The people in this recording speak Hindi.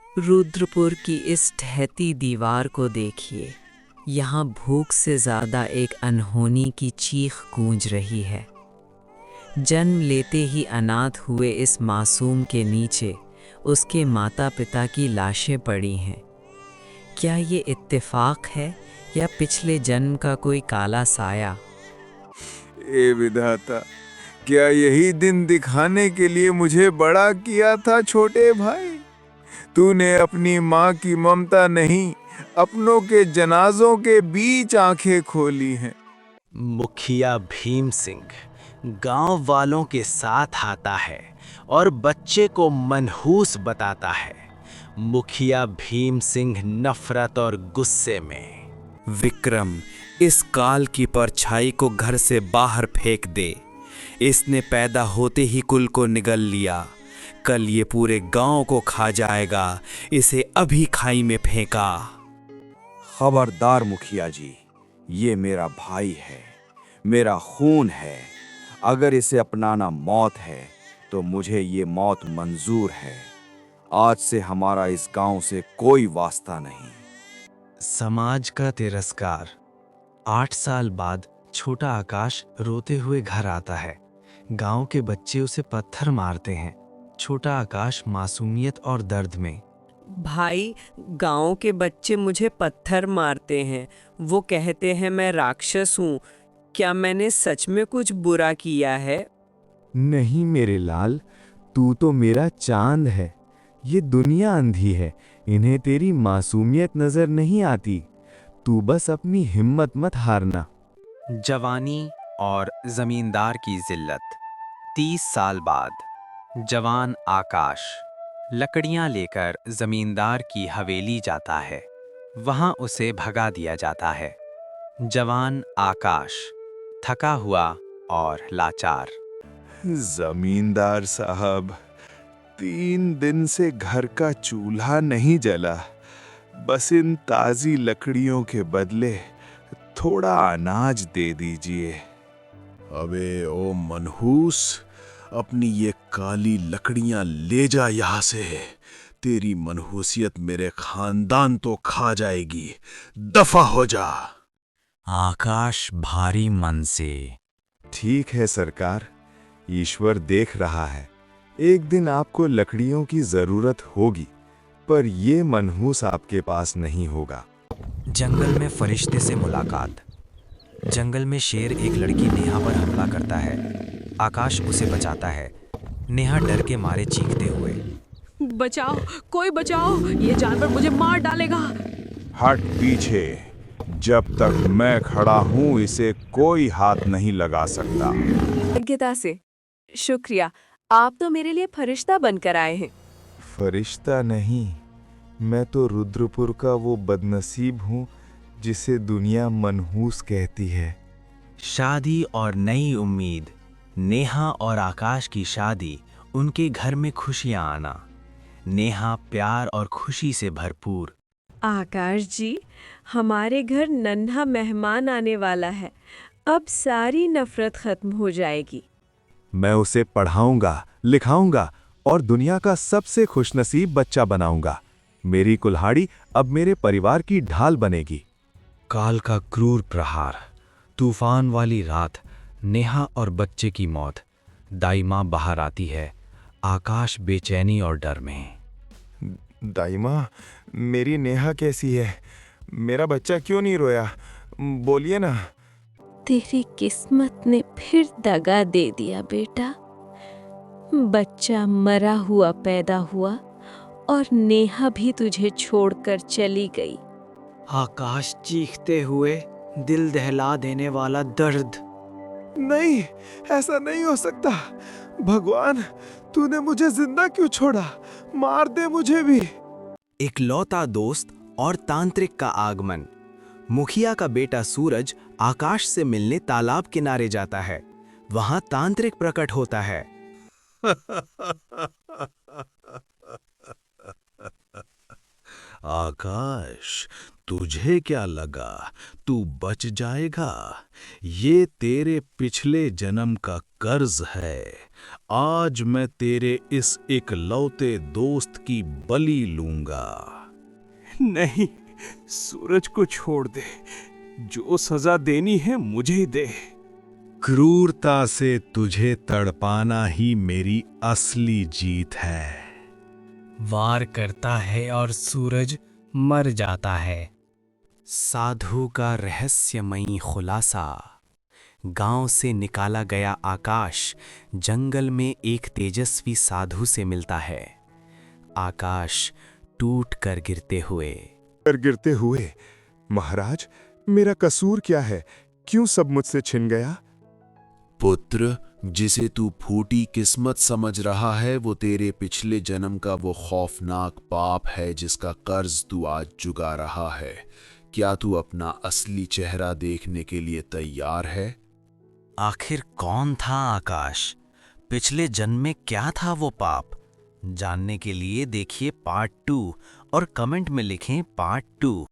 रुद्रपुर की इस ढहती दीवार को देखिए। यहाँ भूख से ज़्यादा एक अनहोनी की चीख गूंज रही है। जन्म लेते ही अनाथ हुए इस मासूम के नीचे उसके माता पिता की लाशें पड़ी हैं। क्या ये इत्तेफाक है या पिछले जन्म का कोई काला साया? ए विधाता, क्या यही दिन दिखाने के लिए मुझे बड़ा किया था छोटे भाई? तूने अपनी माँ की ममता नहीं, अपनों के जनाजों के बीच आंखें खोली हैं। मुखिया भीम सिंह गांव वालों के साथ आता है और बच्चे को मनहूस बताता है। मुखिया भीम सिंह नफरत और गुस्से में। विक्रम, इस काल की परछाई को घर से बाहर फेंक दे। इसने पैदा होते ही कुल को निगल लिया। कल ये पूरे गांव को खा जाएगा। इसे अभी खाई में फेंका। खबरदार मुखिया जी, ये मेरा भाई है, मेरा खून है। अगर इसे अपनाना मौत है तो मुझे ये मौत मंजूर है। आज से हमारा इस गांव से कोई वास्ता नहीं। समाज का तिरस्कार। 8 साल बाद छोटा आकाश रोते हुए घर आता है। गांव के बच्चे उसे पत्थर मारते हैं। छोटा आकाश मासूमियत और दर्द में। भाई, गांव के बच्चे मुझे पत्थर मारते हैं। वो कहते हैं मैं राक्षस हूँ। क्या मैंने सच में कुछ बुरा किया है? नहीं मेरे लाल, तू तो मेरा चांद है। ये दुनिया अंधी है, इन्हें तेरी मासूमियत नजर नहीं आती। तू बस अपनी हिम्मत मत हारना। जवानी और जमींदार की जिल्लत। 30 साल बाद जवान आकाश लकड़ियां लेकर जमींदार की हवेली जाता है। वहां उसे भगा दिया जाता है। जवान आकाश थका हुआ और लाचार। जमींदार साहब, 3 दिन से घर का चूल्हा नहीं जला। बस इन ताजी लकड़ियों के बदले थोड़ा अनाज दे दीजिए। अबे ओ मनहूस, अपनी ये काली लकड़ियां ले जा यहाँ से। तेरी मनहूसियत मेरे खानदान तो खा जाएगी। दफा हो जा। आकाश भारी मन से। ठीक है सरकार, ईश्वर देख रहा है। एक दिन आपको लकड़ियों की जरूरत होगी, पर ये मनहूस आपके पास नहीं होगा। जंगल में फरिश्ते से मुलाकात। जंगल में शेर एक लड़की नेहा पर हमला करता है। आकाश उसे बचाता है। नेहा डर के मारे चीखते हुए, बचाओ, कोई बचाओ, ये जानवर मुझे मार डालेगा। हट पीछे, जब तक मैं खड़ा हूँ इसे कोई हाथ नहीं लगा सकता। कृतज्ञता से। शुक्रिया, आप तो मेरे लिए फरिश्ता बनकर आए हैं। फरिश्ता नहीं, मैं तो रुद्रपुर का वो बदनसीब हूँ जिसे दुनिया मनहूस कहती है। शादी और नई उम्मीद। नेहा और आकाश की शादी, उनके घर में खुशियां आना। नेहा प्यार और खुशी से भरपूर। आकाश जी, हमारे घर नन्हा मेहमान आने वाला है। अब सारी नफरत खत्म हो जाएगी। मैं उसे पढ़ाऊंगा, लिखाऊंगा और दुनिया का सबसे खुशनसीब बच्चा बनाऊंगा। मेरी कुल्हाड़ी अब मेरे परिवार की ढाल बनेगी। काल का क्रूर प्रहार। तूफान वाली रात। नेहा और बच्चे की मौत। दाई माँ बाहर आती है। आकाश बेचैनी और डर में। दाई माँ, मेरी नेहा कैसी है? मेरा बच्चा क्यों नहीं रोया? बोलिए ना। तेरी किस्मत ने फिर दगा दे दिया बेटा। बच्चा मरा हुआ पैदा हुआ और नेहा भी तुझे छोड़कर चली गई। आकाश चीखते हुए, दिल दहला देने वाला दर्द। नहीं, ऐसा नहीं हो सकता। भगवान, तूने मुझे जिंदा क्यों छोड़ा? मार दे मुझे भी। इकलौता दोस्त और तांत्रिक का आगमन। मुखिया का बेटा सूरज आकाश से मिलने तालाब किनारे जाता है। वहां तांत्रिक प्रकट होता है। आकाश, तुझे क्या लगा तू बच जाएगा? ये तेरे पिछले जन्म का कर्ज है। आज मैं तेरे इस इकलौते दोस्त की बलि लूंगा। नहीं, सूरज को छोड़ दे। जो सजा देनी है मुझे ही दे। क्रूरता से तुझे तड़पाना ही मेरी असली जीत है। वार करता है और सूरज मर जाता है। साधु का रहस्यमयी खुलासा। गांव से निकाला गया आकाश जंगल में एक तेजस्वी साधु से मिलता है। आकाश टूट कर गिरते हुए, महाराज, मेरा कसूर क्या है? क्यों सब मुझसे छिन गया? पुत्र, जिसे तू फूटी किस्मत समझ रहा है वो तेरे पिछले जन्म का वो खौफनाक पाप है जिसका कर्ज तू आज चुका रहा है। क्या तू अपना असली चेहरा देखने के लिए तैयार है? आखिर कौन था आकाश? पिछले जन्म में क्या था वो पाप? जानने के लिए देखिए पार्ट 2 और कमेंट में लिखें पार्ट 2।